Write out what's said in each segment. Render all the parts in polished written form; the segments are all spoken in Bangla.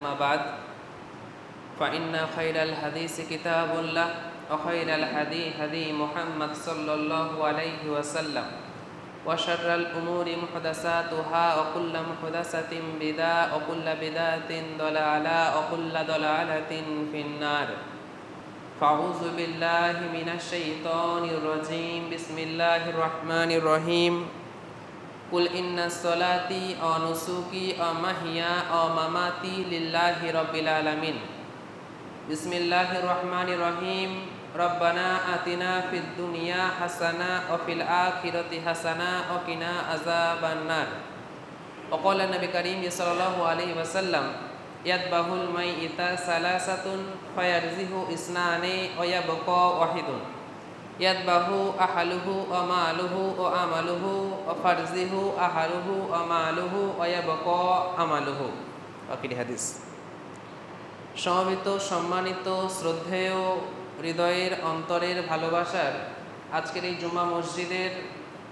أما بعد فإن خير الحديث كتاب الله وخير الهدي هدي محمد صلى الله عليه وسلم وشر الأمور محدثاتها وكل محدثة بدعة وكل بدعة ضلالة وكل ضلالة في النار فأعوذ بالله من الشيطان الرجيم بسم الله الرحمن الرحيم قل إن صلاتي ونسكي ومحياي ومماتي لله رب العالمين بسم الله الرحمن الرحيم ربنا آتنا في الدنيا حسنة وفي الآخرة حسنة وقنا عذاب النار وقال النبي الكريم صلى الله عليه وسلم يذبح الميت ثلاثة فيرزه اثنان ويبقى واحد يذبح أهله وماله وعمله وفرزه أهله وماله ويبقى عمله বাকি হাদিস। সমবেত সম্মানিত শ্রদ্ধেয় হৃদয়ের অন্তরের ভালোবাসার আজকের এই জুমা মসজিদের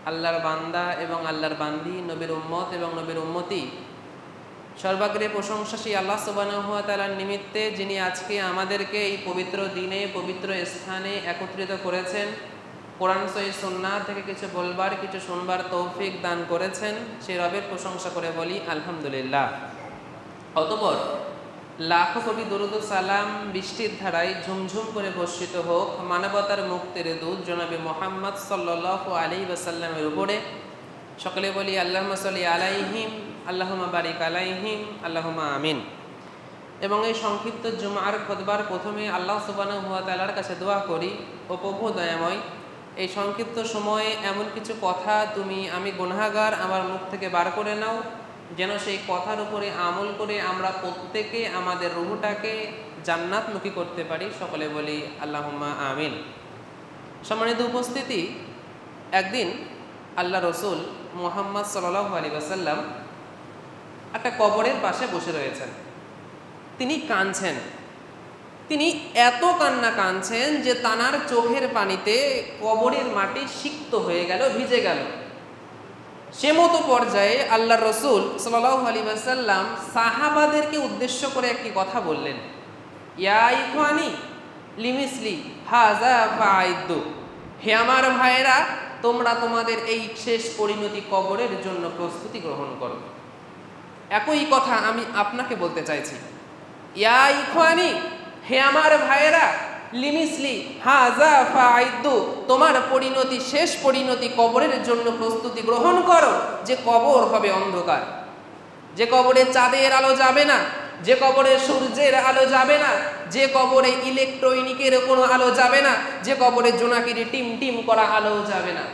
আল্লাহর বান্দা এবং আল্লাহর বান্দি, নবীর উম্মত এবং নবীর উম্মতি, সর্বাগ্রে প্রশংসা সেই আল্লাহ সুবহানাহু ওয়া তাআলার নিমিত্তে, যিনি আজকে আমাদেরকে এই পবিত্র দিনে পবিত্র স্থানে একত্রিত করেছেন, কোরআন সহিহ সুন্নাহ থেকে কিছু বলবার কিছু শুনবার তৌফিক দান করেছেন। সেই রবের প্রশংসা করে বলি আলহামদুলিল্লাহ। অতঃপর লাখো কোটি দরুদ ও সালাম বৃষ্টির ধারায় ঝুমঝুম করে বর্ষিত হোক মানবতার মুক্তির দূত জনাবে মুহাম্মদ সাল্লাল্লাহু আলাইহি ওয়াসাল্লামের উপরে। সকলে বলি আল্লাহুম্মা সাল্লি আলাইহিম আল্লাহুম্মা বারিক আলাইহিম আল্লাহুম্মা আমিন। এবং এই সংক্ষিপ্ত জুমার খুতবার প্রথমে আল্লাহ সুবহানাহু ওয়া তাআলার কাছে দোয়া করি, ও প্রভু দয়াময়, এই সংক্ষিপ্ত সময়ে এমন কিছু কথা তুমি আমি গুনাহগার আমার মুখ থেকে বার করে নাও, যেন সেই কথার উপরে আমল করে আমরা প্রত্যেকে আমাদের রূহটাকে জান্নাতমুখী করতে পারি। সকলে বলি আল্লাহুম্মা আমিন। সম্মানিত উপস্থিতি, একদিন আল্লাহ রসুল মুহাম্মদ সাল্লাল্লাহু আলাইহি ওয়াসাল্লাম একটা কবরের পাশে বসে রয়েছেন। তিনি কাঁদছেন। তিনি এত কান্না কাঁদছেন যে তানার চোখের পানিতে কবরের মাটি সিক্ত হয়ে গেল, ভিজে গেল। সে মতো পর্যায়ে আল্লাহ রসুল সাল্লাল্লাহু আলাইহি ওয়াসাল্লাম সাহাবাদেরকে উদ্দেশ্য করে একটি কথা বললেন, ইয়া ইখওয়ানি লিমিসলি হাযা ফাইদু, হে আমার ভাইয়েরা, তোমরা তোমাদের এই শেষ পরিণতি কবরের জন্য প্রস্তুতি গ্রহণ করো। একই কথা আমি আপনাকে বলতে চাইছি, ইয়া ইখওয়ানি, হে আমার ভাইয়েরা, লিমিসলি হাযা ফাইদু, তোমার পরিণতি শেষ পরিণতি কবরের জন্য প্রস্তুতি গ্রহণ করো। যে কবর হবে অন্ধকার, যে কবরে চাঁদের আলো যাবে না, যে কবরে সূর্যের আলো যাবে না, যে কবরে ইলেকট্রনিকের কোনো আলো যাবে না, যে কবরে জোনাকির টিম টিম করা আলো যাবে না।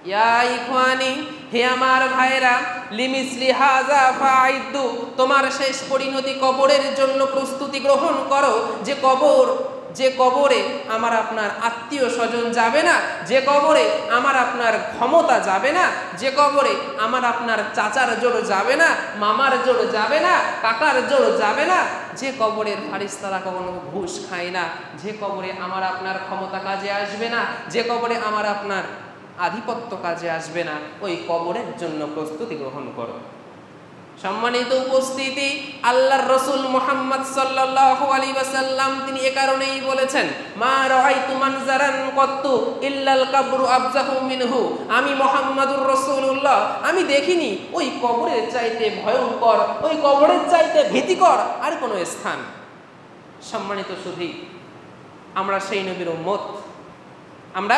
ইয়া ইখওয়ানি, হে আমার ভাইরা, লিমিসলি হাযা ফাইদু, তোমার শেষ পরিণতি কবরের জন্য প্রস্তুতি গ্রহণ করো। যে কবরে আমার আপনার আত্মীয় স্বজন যাবে না, যে কবরে আমার আপনার ক্ষমতা যাবে না, যে কবরে আমার আপনার চাচার জোড় যাবে না, মামার জোড় যাবে না, কাকার জোড় যাবে না, যে কবরের ফারিস্তারা কখনো ঘুষ খায় না, যে কবরে আমার আপনার ক্ষমতা কাজে আসবে না, যে কবরে আমার আপনার আধিপত্য কাজে আসবে না, ওই কবরের জন্য প্রস্তুতি গ্রহণ করো। সম্মানিত উপস্থিতি, আল্লাহর রাসূল মুহাম্মদ সাল্লাল্লাহু আলাইহি ওয়াসাল্লাম তিনি এ কারণেই বলেছেন, মা রাআইতু মানজারান কত্তু ইল্লাল কবরু আফজাহু মিনহু, আমি মুহাম্মাদুর রাসূলুল্লাহ, আমি দেখিনি ওই কবরের চাইতে ভয়ঙ্কর, ওই কবরের চাইতে ভীতিকর আর কোনো স্থান। সম্মানিত সুধী, আমরা সেই নবীর উম্মত, আমরা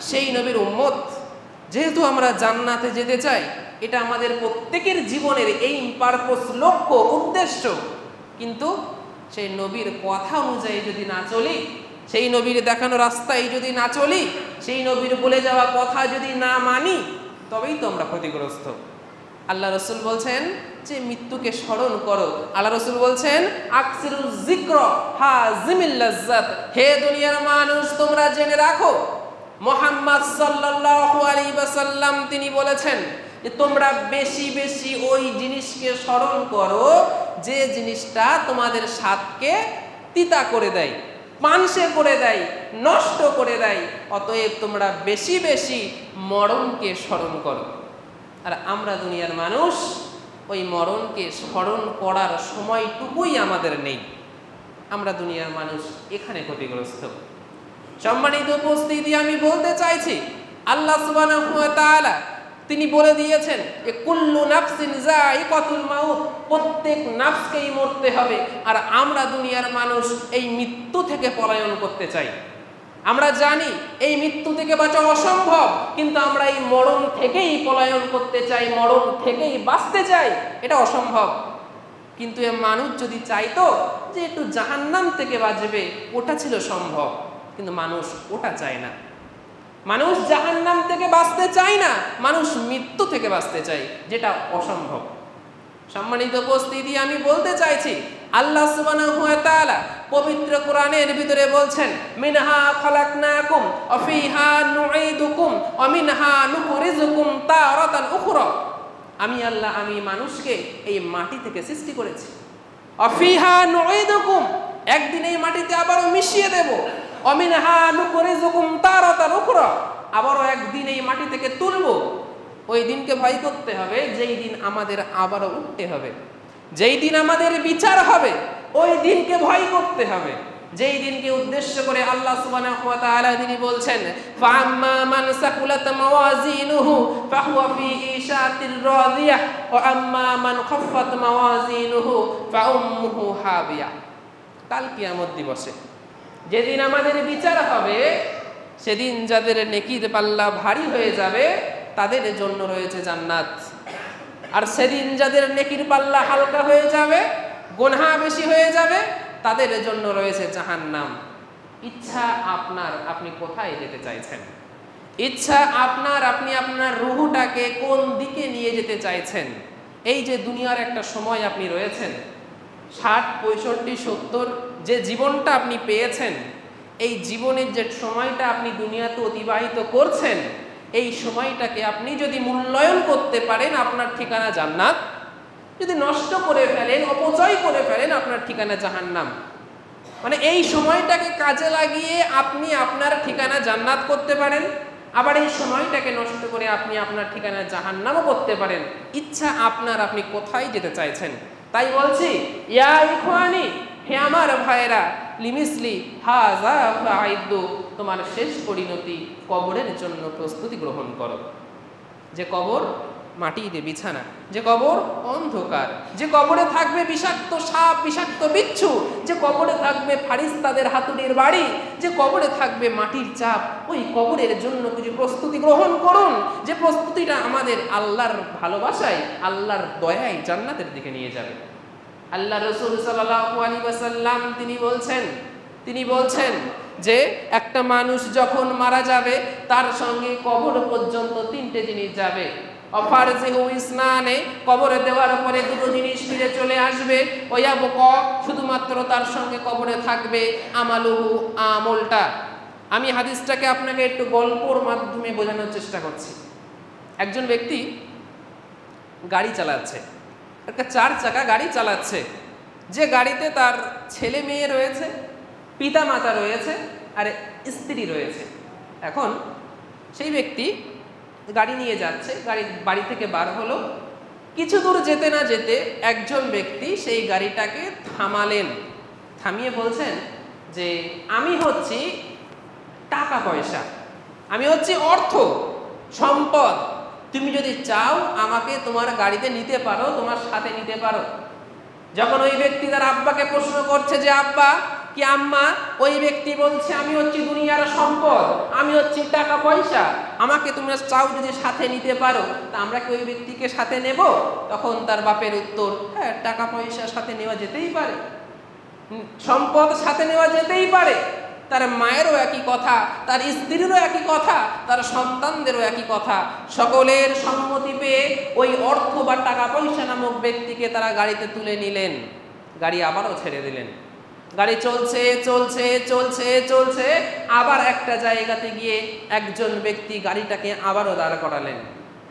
সেই নবীর উম্মত। যেহেতু আমরা জান্নাতে যেতে চাই, এটা আমাদের প্রত্যেকের জীবনের এই পারপোজ, লক্ষ্য, উদ্দেশ্য। কিন্তু সেই নবীর কথা অনুযায়ী যদি না চলি, সেই নবীর দেখানো রাস্তায় যদি না চলি, সেই নবীর বলে যাওয়া কথা যদি না মানি, তবেই তো আমরা ক্ষতিগ্রস্ত। আল্লাহ রসুল বলছেন যে মৃত্যুকে স্মরণ করো। আল্লাহ রসুল বলছেন আকসিরুল যিকর হাযিমিল লাজ্জাত, হে দুনিয়ার মানুষ, তোমরা জেনে রাখো, মুহাম্মদ সাল্লাল্লাহু আলাইহি ওয়াসাল্লাম তিনি বলেছেন যে তোমরা বেশি বেশি ওই জিনিসকে স্মরণ করো যে জিনিসটা তোমাদের স্বাদকে তিতা করে দেয়, পানসে করে দেয়, নষ্ট করে দেয়। অতএব তোমরা বেশি বেশি মরণকে স্মরণ করো। আর আমরা দুনিয়ার মানুষ ওই মরণকে স্মরণ করার সময়টুকুই আমাদের নেই। আমরা দুনিয়ার মানুষ এখানে ক্ষতিগ্রস্ত। সম্মানিত উপস্থিতি, আমি বলতে চাইছি আল্লাহ সুবহানাহু ওয়া তাআলা তিনি বলে দিয়েছেন যে কুল্লু নাফসিন যায়িকাতুল মাউত, প্রত্যেক নাফসকেই মরতে হবে। আর আমরা দুনিয়ার মানুষ এই মৃত্যু থেকে পলায়ন করতে চাই। আমরা জানি এই মৃত্যু থেকে বাঁচা অসম্ভব, কিন্তু আমরা এই মরণ থেকেই পলায়ন করতে চাই, মরণ থেকেই বাঁচতে চাই। এটা অসম্ভব। কিন্তু এ মানুষ যদি চাইতো যে একটু জাহান্নাম থেকে বাঁচবে, ওটা ছিল সম্ভব। কিন্তু মানুষ ওটা চায় না। মানুষ জাহান্নাম থেকে বাঁচতে চায় না, মানুষ মৃত্যু থেকে বাঁচতে চায়, যেটা অসম্ভব। সম্মানিত উপস্থিতি, আমি বলতে চাইছি আল্লাহ সুবহানাহু ওয়া তাআলা পবিত্র কোরআনের ভিতরে বলছেন মিনহা খলাকনাকুম ওয়া ফিহা নুঈদুকুম ওয়া মিনহা নুখরিজুকুম তারাতান উখরা। আমি আল্লাহ, আমি মানুষকে এই মাটি থেকে সৃষ্টি করেছি। ওয়া ফিহা নুঈদুকুম, একদিন এই মাটিতে আবারও মিশিয়ে দেব। ওয়া মিনহা নুখরিজুকুম তারাতান উখরা, আবারও একদিন এই মাটি থেকে তুলব। ওই দিনকে ভয় করতে হবে যেই দিন আমাদের আবারও উঠতে হবে, যেই দিন আমাদের বিচার হবে, ওই দিনকে ভয় করতে হবে। যেই দিনকে উদ্দেশ্য করে আল্লাহ সুবহানাহু ওয়া তাআলা তিনি বলছেন ফাআম্মা মান সাকুলাত মাওয়াজিনুহু ফাহুয়া ফি ঈশাতির রাদিয়াহ ওয়া আম্মা মান খাফফাত মাওয়াজিনুহু ফাউম্মুহু হাবিয়া। কাল কিয়ামত দিবসে যেদিন আমাদের বিচার হবে, সেদিন যাদের নেকির পাল্লা ভারী হয়ে যাবে তাদের জন্য রয়েছে জান্নাত। আর সেদিন যাদের নেকির পাল্লা হালকা হয়ে যাবে, গুনাহ বেশি হয়ে যাবে, তাদের জন্য রয়েছে জাহান্নাম। ইচ্ছা আপনার, আপনি কোথায় যেতে চাইছেন? ইচ্ছা আপনার, আপনি আপনার রুহটাকে কোন দিকে নিয়ে যেতে চাইছেন? এই যে দুনিয়ার একটা সময় আপনি রয়েছেন, 60, 65, 70 যে জীবনটা আপনি পেয়েছেন, এই জীবনের যে সময়টা আপনি দুনিয়াতে অতিবাহিত করছেন, এই সময়টাকে আপনি যদি মূল্যায়ন করতে পারেন, আপনার ঠিকানা জান্নাত। যদি নষ্ট করে ফেলেন, অপচয় করে ফেলেন, আপনার ঠিকানা জাহান্নাম। মানে এই সময়টাকে কাজে লাগিয়ে আপনি আপনার ঠিকানা জান্নাত করতে পারেন, আবার এই সময়টাকে নষ্ট করে আপনি আপনার ঠিকানা জাহান্নামও করতে পারেন। ইচ্ছা আপনার, আপনি কোথায় যেতে চাইছেন। তাই বলছি ইয়া ইখওয়ানি, হে আমার ভাইয়েরা, লিমিসলি হাযা ফাইদু, তোমার শেষ পরিণতি কবরের জন্য প্রস্তুতি গ্রহণ করো। যে কবর মাটির বিছানা, যে কবর অন্ধকার, যে কবরে থাকবে বিষাক্ত সাপ, বিষাক্ত বিচ্ছু, যে কবরে থাকবে ফারিস্তাদের হাতুড়ির বাড়ি, যে কবরে থাকবে মাটির চাপ, ওই কবরের জন্য কিছু প্রস্তুতি গ্রহণ করুন, যে প্রস্তুতিটা আমাদের আল্লাহর ভালোবাসায়, আল্লাহর দয়ায় জান্নাতের দিকে নিয়ে যাবে। আল্লাহ রাসূল সাল্লাল্লাহু আলাইহি ওয়াসাল্লাম তিনি বলছেন যে একটা মানুষ যখন মারা যাবে, তার সঙ্গে কবর পর্যন্ত 3টে জিনিস যাবে। অফারজিহু ইসনানে, কবরে দেওয়ার পরে 2টো জিনিস ফিরে চলে আসবে। ওয়ায়াবকা, শুধুমাত্র তার সঙ্গে কবরে থাকবে আমালুহু, আমলটা। আমি হাদিসটাকে আপনাকে একটু গল্পর মাধ্যমে বোঝানোর চেষ্টা করছি। একজন ব্যক্তি গাড়ি চালাচ্ছে, একটা 4 চাকা গাড়ি চালাচ্ছে, যে গাড়িতে তার ছেলে মেয়ে রয়েছে, পিতা মাতা রয়েছে, আর স্ত্রী রয়েছে। এখন সেই ব্যক্তি গাড়ি নিয়ে যাচ্ছে, বাড়ি থেকে বার হলো। কিছু দূর যেতে না যেতে একজন ব্যক্তি সেই গাড়িটাকে থামালেন, থামিয়ে বলছেন যে আমি হচ্ছি টাকা পয়সা, আমি হচ্ছি অর্থ সম্পদ, তুমি যদি চাও আমাকে তোমার গাড়িতে নিতে পারো, তোমার সাথে নিতে পারো। যখন ওই ব্যক্তি তার আব্বাকে প্রশ্ন করছে যে আব্বা কি আম্মা, ওই ব্যক্তি বলছে আমি হচ্ছি দুনিয়ার সম্পদ, আমি হচ্ছি টাকা পয়সা, আমাকে তোমরা চাও যদি সাথে নিতে পারো, তা আমরা কি ওই ব্যক্তিকে সাথে নেব? তখন তার বাপের উত্তর, হ্যাঁ, টাকা পয়সা সাথে নেওয়া যেতেই পারে, সম্পদ সাথে নেওয়া যেতেই পারে। তার মায়েরও একই কথা, তার স্ত্রীরও একই কথা, তার সন্তানদেরও একই কথা। সকলের সম্মতি পেয়ে ওই অর্থ বা টাকা পয়সা নামক ব্যক্তিকে তারা গাড়িতে তুলে নিলেন, গাড়ি আবারও ছেড়ে দিলেন। গাড়ি চলছে চলছে চলছে চলছে, আবার একটা জায়গাতে গিয়ে একজন ব্যক্তি গাড়িটাকে আবারও দাঁড় করালেন।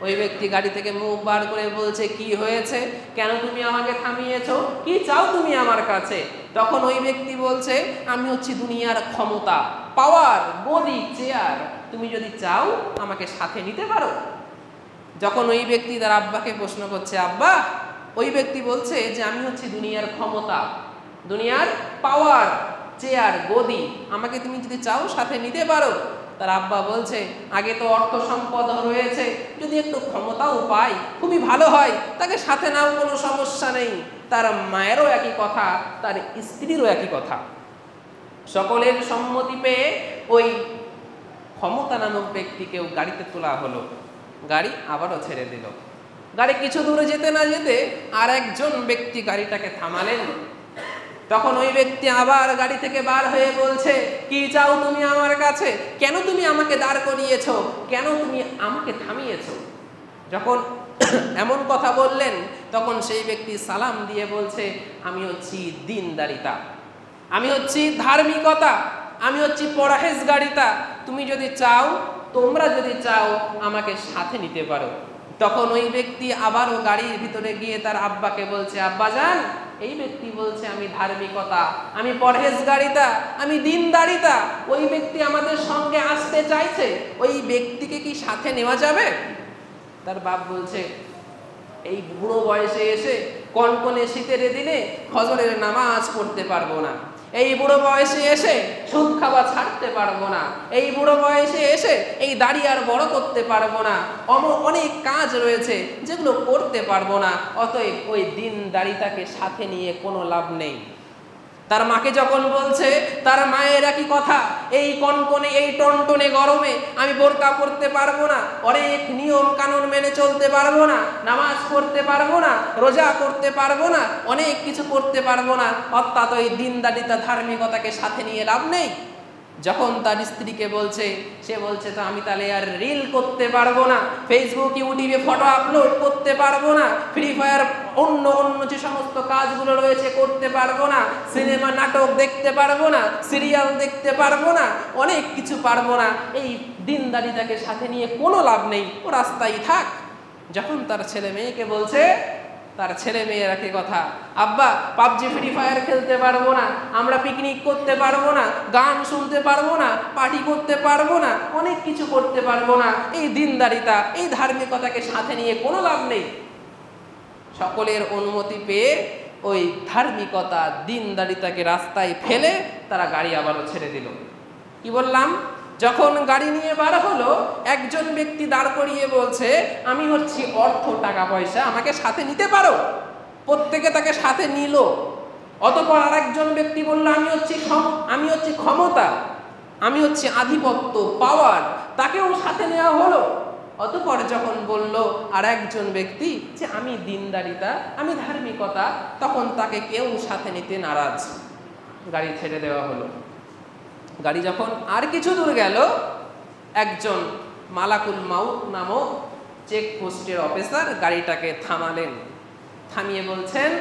ওই ব্যক্তি গাড়ি থেকে মুখ বার করে বলছে, কি হয়েছে, কেন তুমি আমাকে থামিয়েছো, কি চাও তুমি আমার কাছে? তখন ওই ব্যক্তি বলছে, আমি হচ্ছি দুনিয়ার ক্ষমতা, পাওয়ার, গদি, চেয়ার, তুমি যদি চাও আমাকে সাথে নিতে পারো। যখন ওই ব্যক্তি তার আব্বাকে প্রশ্ন করছে, আব্বা ওই ব্যক্তি বলছে যে আমি হচ্ছি দুনিয়ার ক্ষমতা, দুনিয়ার পাওয়ার, চেয়ার, গদি, আমাকে তুমি যদি চাও সাথে নিতে পারো। তার আব্বা বলছে আগে তো অর্থ সম্পদ রয়েছে, যদি একটু ক্ষমতাও পাই খুবই ভালো হয়, তাকে সাথে নাও, কোনো সমস্যা নেই। তার মায়েরও একই কথা, তার স্ত্রীরও একই কথা। সকলের সম্মতি পেয়ে ওই ক্ষমতা নামক ব্যক্তিকেও গাড়িতে তোলা হলো। গাড়ি আবারও ছেড়ে দিল। গাড়ি কিছু দূরে যেতে না যেতে আর একজন ব্যক্তি গাড়িটাকে থামালেন। তখন ওই ব্যক্তি আবার গাড়ি থেকে বার হয়ে বলছে, কি চাও তুমি আমার কাছে? কেন তুমি আমাকে দাঁড় করিয়েছো? কেন তুমি আমাকে থামিয়েছো? যখন এমন কথা বললেন তখন সেই ব্যক্তি সালাম দিয়ে বলছে, আমি হচ্ছি দিনদারিতা, আমি হচ্ছি ধার্মিকতা, আমি হচ্ছি পরহেজগারিতা। তুমি যদি চাও, তোমরা যদি চাও আমাকে সাথে নিতে পারো। তখন ওই ব্যক্তি আবারও গাড়ির ভিতরে গিয়ে তার আব্বাকে বলছে, আব্বাজান, এই ব্যক্তি বলছে আমি ধার্মিকতা, আমি পরহেজগারিতা, আমি দিনদারিতা, ওই ব্যক্তি আমাদের সঙ্গে আসতে চাইছে, ওই ব্যক্তিকে কি সাথে নেওয়া যাবে? তার বাপ বলছে, এই বুড়ো বয়সে এসে কনকনে শীতের দিনে ফজরের নামাজ পড়তে পারবো না, এই বুড়ো বয়সে এসে সুদ খাওয়া ছাড়তে পারবো না, এই বুড়ো বয়সে এসে এই দাড়ি আর বড় করতে পারবো না, অনেক কাজ রয়েছে যেগুলো করতে পারবো না, অতএব ওই দিনদারিতাকে সাথে নিয়ে কোনো লাভ নেই। তার মাকে যখন বলছে, তার মায়ের একই কথা, এই কনকনে এই টনটনে গরমে আমি বোরকা পরতে পারবো না, অনেক নিয়ম কানুন মেনে চলতে পারবো না, নামাজ পড়তে পারবো না, রোজা করতে পারবো না, অনেক কিছু করতে পারবো না, অর্থাৎ ওই দিনদারিতা ধার্মিকতাকে সাথে নিয়ে লাভ নেই। যখন তার স্ত্রীকে বলছে, সে বলছে তো আমি তাহলে আর রিল করতে পারবো না, ফেসবুক ইউটিউবে ফটো আপলোড করতে পারবো না, ফ্রি ফায়ার অন্য যে সমস্ত কাজগুলো রয়েছে করতে পারবো না, সিনেমা নাটক দেখতে পারবো না, সিরিয়াল দেখতে পারবো না, অনেক কিছু পারবো না, এই দিনদারিতাকে সাথে নিয়ে কোনো লাভ নেই, ও রাস্তায় থাক। যখন তার ছেলে মেয়েকে বলছে, তার ছেলে মেয়ের একই কথা, আব্বা পাবজি ফ্রি ফায়ার খেলতে পারবো না, আমরা পিকনিক করতে পারবো না, গান শুনতে পারবো না, পার্টি করতে পারবো না, অনেক কিছু করতে পারবো না, এই দিনদারিতা এই ধার্মিকতাকে সাথে নিয়ে কোনো লাভ নেই। সকলের অনুমতি পেয়ে ওই ধার্মিকতা দিনদারিতাকে রাস্তায় ফেলে তারা গাড়ি আবারও ছেড়ে দিল। কি বললাম, যখন গাড়ি নিয়ে বার হলো, একজন ব্যক্তি দাঁড় করিয়ে বলছে, আমি হচ্ছি অর্থ, টাকা পয়সা, আমাকে সাথে নিতে পারো। প্রত্যেকে তাকে সাথে নিল। অতঃপর আরেকজন ব্যক্তি বলল, আমি হচ্ছি ক্ষমতা, আমি হচ্ছি আধিপত্য, পাওয়ার, তাকেও সাথে নেওয়া হলো। অতঃপর যখন বলল আর একজন ব্যক্তি যে আমি দিনদারিতা, আমি ধার্মিকতা, তখন তাকে কেউ সাথে নিতে নারাজ, গাড়ি ছেড়ে দেওয়া হলো। গাড়ি যখন আর কিছু দূর গেল, একজন মালাকুল মাউত নামক চেকপোস্টের অফিসার গাড়িটাকে থামালেন। থামিয়ে বলছেন,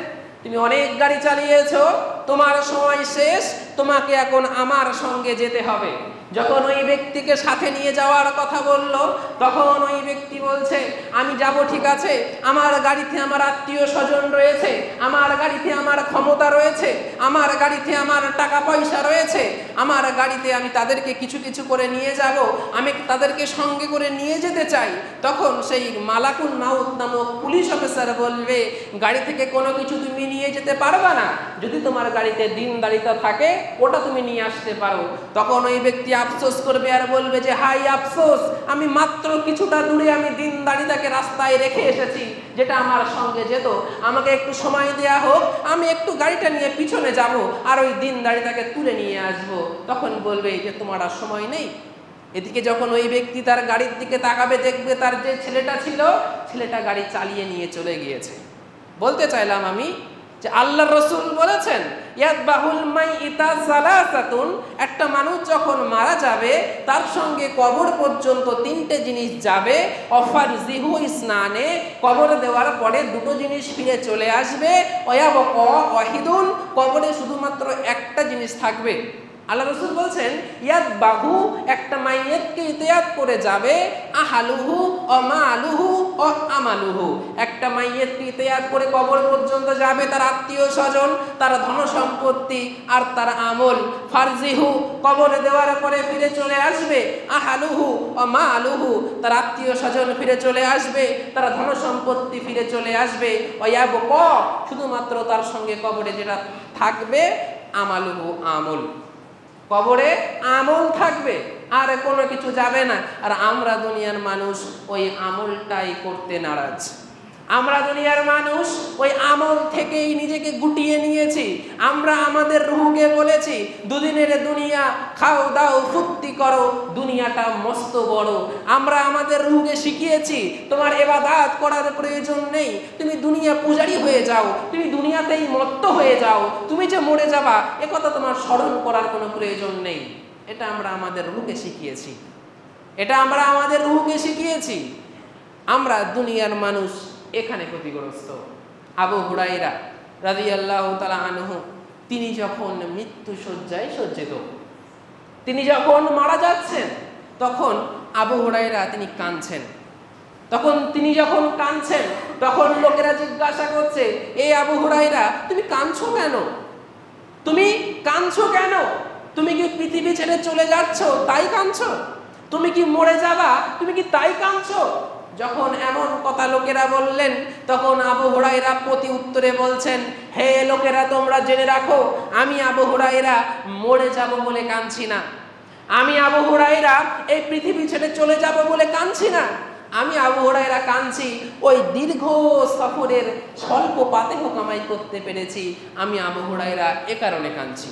তুমি অনেক গাড়ি চালিয়েছো, তোমার সময় শেষ, তোমাকে এখন আমার সঙ্গে যেতে হবে। যখন ওই ব্যক্তিকে সাথে নিয়ে যাওয়ার কথা বলল, তখন ওই ব্যক্তি বলছে, আমি যাব ঠিক আছে, আমার গাড়িতে আমার আত্মীয় স্বজন রয়েছে, আমার গাড়িতে আমার ক্ষমতা রয়েছে, আমার গাড়িতে আমার টাকা পয়সা রয়েছে, আমার গাড়িতে আমি তাদেরকে কিছু কিছু করে নিয়ে যাব, আমি তাদেরকে সঙ্গে করে নিয়ে যেতে চাই। তখন সেই মালাকুল মাউত নামক পুলিশ অফিসার বলবে, গাড়ি থেকে কোনো কিছু তুমি নিয়ে যেতে পারবা না, যদি তোমার গাড়িতে দিনদারিতা থাকে ওটা তুমি নিয়ে আসতে পারো। তখন ওই ব্যক্তি আফসোস করবে আর বলবে যে হাই আফসোস, আমি মাত্র কিছুটা দূরে আমি দিনদারিতাকে রাস্তায় রেখে এসেছি, যেটা আমার সঙ্গে যেত, আমাকে একটু সময় দেয়া হোক, আমি একটু গাড়িটা নিয়ে পিছনে যাব আর ওই দিনদারিতাকে তুলে নিয়ে আসব। তখন বলবে যে তোমার আর সময় নেই। এদিকে যখন ওই ব্যক্তি তার গাড়ির দিকে তাকাবে, দেখবে তার যে ছেলেটা ছিল, ছেলেটা গাড়ি চালিয়ে নিয়ে চলে গিয়েছে। বলতে চাইলাম আমি যে আল্লাহর রাসূল বলেছেন, ইয়াতবাহুল মাইতা সালাসাতুন, একটা মানুষ যখন মারা যাবে তার সঙ্গে কবর পর্যন্ত তিনটে জিনিস যাবে, অফারজিহু ইসনানে, কবর দেওয়ার পরে দুটো জিনিস ফিরে চলে আসবে, ওয়ায়াবকা ওয়াহিদুন, কবরে শুধুমাত্র একটা জিনিস থাকবে। আল্লাহ রাসূল বলছেন ইয়াদ বাহু, একটা মাইয়াতকে ইতিয়াত করে যাবে, আহালুহু ও মালুহু ও আমালুহু, একটা মাইয়াতকে ইতিয়াত করে কবর পর্যন্ত যাবে, তার আত্মীয় স্বজন, তার ধন সম্পত্তি আর তার আমল। ফারজিহু, কবরে দেওয়ার পরে ফিরে চলে আসবে, আহালুহু ও মালুহু, তার আত্মীয় স্বজন ফিরে চলে আসবে, তার ধন সম্পত্তি ফিরে চলে আসবে। ওয়াবকা, শুধুমাত্র তার সঙ্গে কবরে যেটা থাকবে, আমালুহু, আমল, কবরে আমল থাকবে, আর কোনো কিছু যাবে না। আর আমরা দুনিয়ার মানুষ ওই আমলটাই করতে নারাজ। আমরা দুনিয়ার মানুষ ওই আমল থেকেই নিজেকে গুটিয়ে নিয়েছি। আমরা আমাদের রুহকে বলেছি দুদিনের দুনিয়া, খাও দাও ফুর্তি করো, দুনিয়াটা মস্ত বড়। আমরা আমাদের রুহকে শিখিয়েছি তোমার ইবাদত করার প্রয়োজন নেই, তুমি দুনিয়া পূজারি হয়ে যাও, তুমি দুনিয়াতেই মত্ত হয়ে যাও, তুমি যে মরে যাবা একথা তোমার স্মরণ করার কোনো প্রয়োজন নেই। এটা আমরা আমাদের রুহকে শিখিয়েছি, এটা আমরা আমাদের রুহকে শিখিয়েছি। আমরা দুনিয়ার মানুষ এখানে ক্ষতিগ্রস্ত। আবু হুরায়রা রাদিয়াল্লাহু তাআলা আনহু, তিনি যখন মৃত্যু শয্যায় সজ্জিত, তিনি যখন মারা যাচ্ছেন, তখন আবু হুরায়রা তিনি কাঁদছেন। তিনি যখন কাঁদছেন, তখন লোকেরা জিজ্ঞাসা করছে, এই আবু হুরায়রা তুমি কাঁদছো কেন? তুমি কাঁদছো কেন? তুমি কি পৃথিবী ছেড়ে চলে যাচ্ছ তাই কাঁদছো? তুমি কি মরে যাবা, তুমি কি তাই কাঁদছো? যখন এমন কথা লোকেরা বললেন, তখন আবু হুরায়রা প্রতি উত্তরে বলছেন, হে লোকেরা, তোমরা জেনে রাখো, আমি আবু হুরায়রা মরে যাব বলে কাঁদছি না। আমি আবু হুরায়রা এই পৃথিবী ছেড়ে চলে যাব বলে কাঁদছি না। আমি আবু হুরায়রা কাঁদছি ওই দীর্ঘ সফরের স্বল্প পাতেহ কামাই করতে পেরেছি। আমি আবু হুরায়রা এ কারণে কাঁদছি।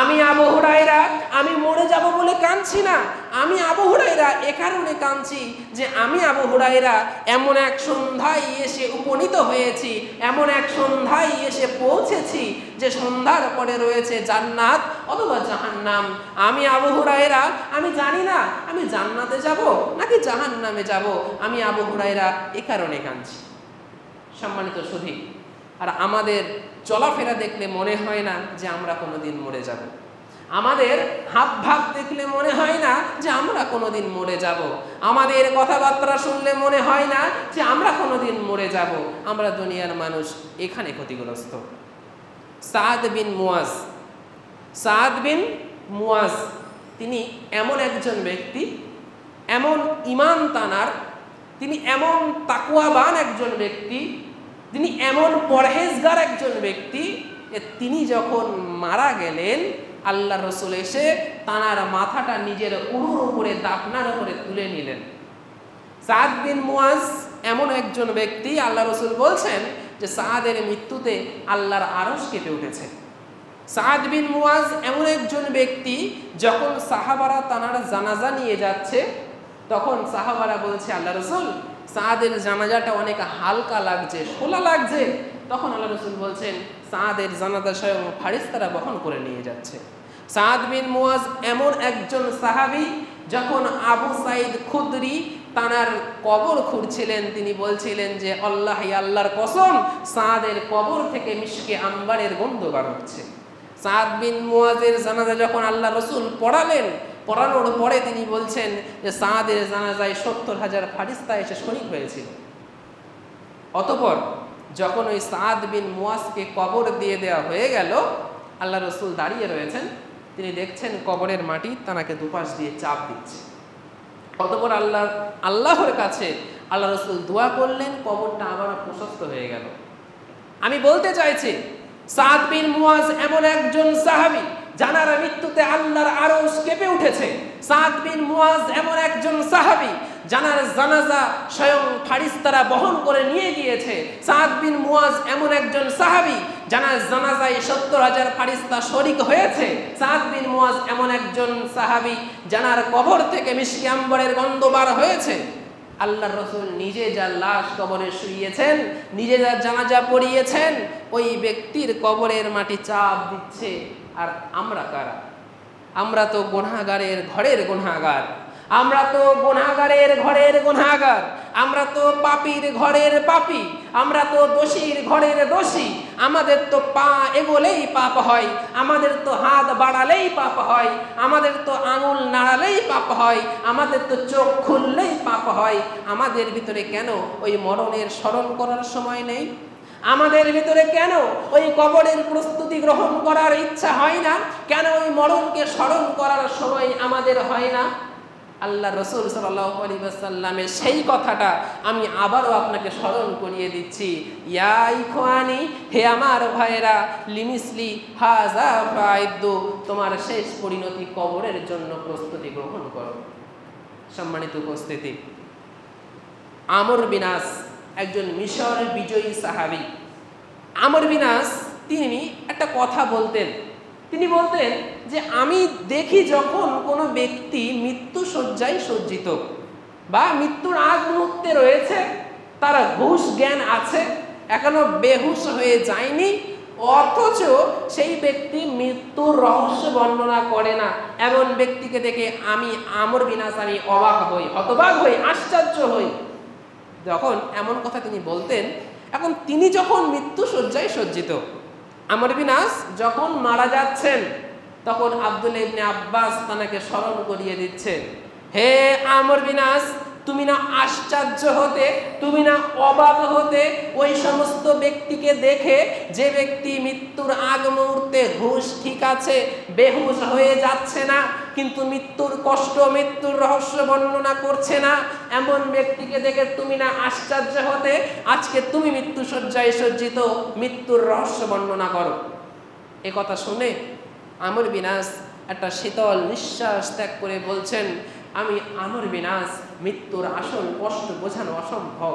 আমি আবু হুরায়রা আমি মরে যাব বলে কাঁদছি না। আমি আবু হুরায়রা এ কারণে কাঁদছি যে আমি আবু হুরায়রা এমন এক সন্ধ্যায় এসে উপনীত হয়েছি, এমন এক সন্ধ্যায় এসে পৌঁছেছি যে সন্ধ্যার পরে রয়েছে জান্নাত অথবা জাহান্নাম। আমি আবু হুরায়রা আমি জানি না আমি জান্নাতে যাব নাকি জাহান্নামে যাব। আমি আবু হুরায়রা এ কারণে কাঁদছি। সম্মানিত সুধী, আর আমাদের চলাফেরা দেখলে মনে হয় না যে আমরা কোনোদিন মরে যাব। আমাদের হাব ভাব দেখলে মনে হয় না যে আমরা কোনোদিন মরে যাব। আমাদের কথাবার্তা শুনলে মনে হয় না যে আমরা কোনোদিন মরে যাব। আমরা দুনিয়ার মানুষ এখানে ক্ষতিগ্রস্ত। সাদ বিন মুয়াজ তিনি এমন একজন ব্যক্তি, এমন ঈমান তানার, তিনি এমন তাকওয়াবান একজন ব্যক্তি, তিনি এমন পরহেজগার একজন ব্যক্তি যে তিনি যখন মারা গেলেন, আল্লাহ রসুল এসে তানার মাথাটা নিজের উরুর উপরে দাফনার উপরে তুলে নিলেন। সাদ বিন মুয়াজ এমন একজন ব্যক্তি, আল্লাহ রসুল বলছেন যে সাদের মৃত্যুতে আল্লাহর আরশ কেঁপে উঠেছে। সাদ বিন মুয়াজ এমন একজন ব্যক্তি, যখন সাহাবারা তানার জানাজা নিয়ে যাচ্ছে, তখন সাহাবারা বলছে, আল্লাহ রসুল সাদের জানাজাটা অনেক হালকা লাগছে, শোলা লাগছে। তখন আল্লাহ রসুল বলছেন, সাদের জানাজা স্বয়ং ফারিস্তারা বহন করে নিয়ে যাচ্ছে। সাদ বিন মুয়াজ এমন একজন সাহাবী, যখন আবু সাইদ খুদরি তানার কবর খুঁড়ছিলেন, তিনি বলছিলেন যে আল্লাহর কসম, সাদের কবর থেকে মিশকে আম্বারের গন্ধ বার হচ্ছে। সাদ বিন মুয়াজের জানাজা যখন আল্লাহ রসুল পড়ানোর পরে তিনি বলছেন যে সাদের জানাজায় 70,000 ফারিস্তা এসে শরীক হয়েছিল। অতঃপর যখন ওই সাদ বিন মুয়াজকে কবর দিয়ে দেওয়া হয়ে গেল, আল্লাহ রসুল দাঁড়িয়ে রয়েছেন, তিনি দেখছেন কবরের মাটি তানাকে দুপাশ দিয়ে চাপ দিচ্ছে। অতঃপর আল্লাহর কাছে আল্লাহ রসুল দোয়া করলেন, কবরটা আবার প্রশস্ত হয়ে গেল। আমি বলতে চাইছি, সাদ বিন মুয়াজ এমন একজন সাহাবী যার মৃত্যুতে আল্লাহর আরশ কেঁপে উঠেছে। সাদ বিন মুয়াজ এমন একজন সাহাবী যার জানাজা স্বয়ং ফারিস্তারা বহন করে নিয়ে গিয়েছে। সাদ বিন মুয়াজ এমন একজন সাহাবী যার জানাজায় 70,000 ফারিস্তা শরীক হয়েছে। সাদ বিন মুয়াজ এমন একজন সাহাবী যার কবর থেকে মিশকে আম্বরের গন্ধ বার হয়েছে। আল্লাহর রসুল নিজে যার লাশ কবরে শুইয়েছেন, নিজে যার জানাজা পড়িয়েছেন, ওই ব্যক্তির কবরের মাটি চাপ দিচ্ছে। আর আমরা কারা? আমরা তো গুনাহগারের ঘরের গুনাহগার। আমরা তো গুনাহগারের ঘরের গুনাহগার, আমরা তো পাপীর ঘরের পাপী, আমরা তো দোষীর ঘরের দোষী। আমাদের তো পা এগোলেই পাপ হয়, আমাদের তো হাত বাড়ালেই পাপ হয়, আমাদের তো আঙুল নাড়ালেই পাপ হয়, আমাদের তো চোখ খুললেই পাপ হয়। আমাদের ভিতরে কেন ওই মরণের স্মরণ করার সময় নেই? আমাদের ভিতরে কেন ওই কবরের প্রস্তুতি গ্রহণ করার ইচ্ছা হয় না? কেন ওই মরণকে স্মরণ করার সময় আমাদের হয় না? আল্লাহ রসুল সাল্লাল্লাহু আলাইহি ওয়াসাল্লামের সেই কথাটা আমি আবারও আপনাকে স্মরণ করিয়ে দিচ্ছি। ইয়া ইখওয়ানি, হে আমার ভাইয়েরা, লিমিসলি হাযা ফাইদু, তোমার শেষ পরিণতি কবরের জন্য প্রস্তুতি গ্রহণ করো। সম্মানিত উপস্থিতি, আমর বিন আস একজন মিশর বিজয়ী সাহাবী। আমর বিন আস তিনি একটা কথা বলতেন। তিনি বলতেন যে আমি দেখি যখন কোনো ব্যক্তি মৃত্যু শয্যায় সজ্জিত বা মৃত্যুর আগ মুহূর্তে রয়েছে, তার হুঁশ জ্ঞান আছে, এখনো বেহুশ হয়ে যায়নি, অথচ সেই ব্যক্তি মৃত্যুর রহস্য বর্ণনা করে না, এমন ব্যক্তিকে দেখে আমি আমর বিন আস আমি অবাক হই, হতবাক হই, আশ্চর্য হই। যখন এমন কথা তিনি বলতেন, এখন তিনি যখন মৃত্যু শয্যায় সজ্জিত, আমর বিন আস যখন মারা যাচ্ছেন, তখন আব্দুল্লাহ ইবনে আব্বাস তাকে স্মরণ করিয়ে দিচ্ছেন, হে আমর বিন আস, তুমি না আশ্চর্য হতে, তুমি না অবাক হতে ওই সমস্ত ব্যক্তিকে দেখে যে ব্যক্তি মৃত্যুর আগ মুহূর্তে হুঁশ ঠিক আছে, বেহুশ হয়ে যাচ্ছে না, কিন্তু মৃত্যুর কষ্ট, মৃত্যুর রহস্য বর্ণনা করছে না, এমন ব্যক্তিকে দেখে তুমি না আশ্চর্য হতে? আজকে তুমি মৃত্যু শয্যায় সজ্জিত, মৃত্যুর রহস্য বর্ণনা করো। এ কথা শুনে আমর বিন আস একটা শীতল নিঃশ্বাস ত্যাগ করে বলছেন, আমি আমর বিন আস, মৃত্যুর আসল কষ্ট বোঝানো অসম্ভব,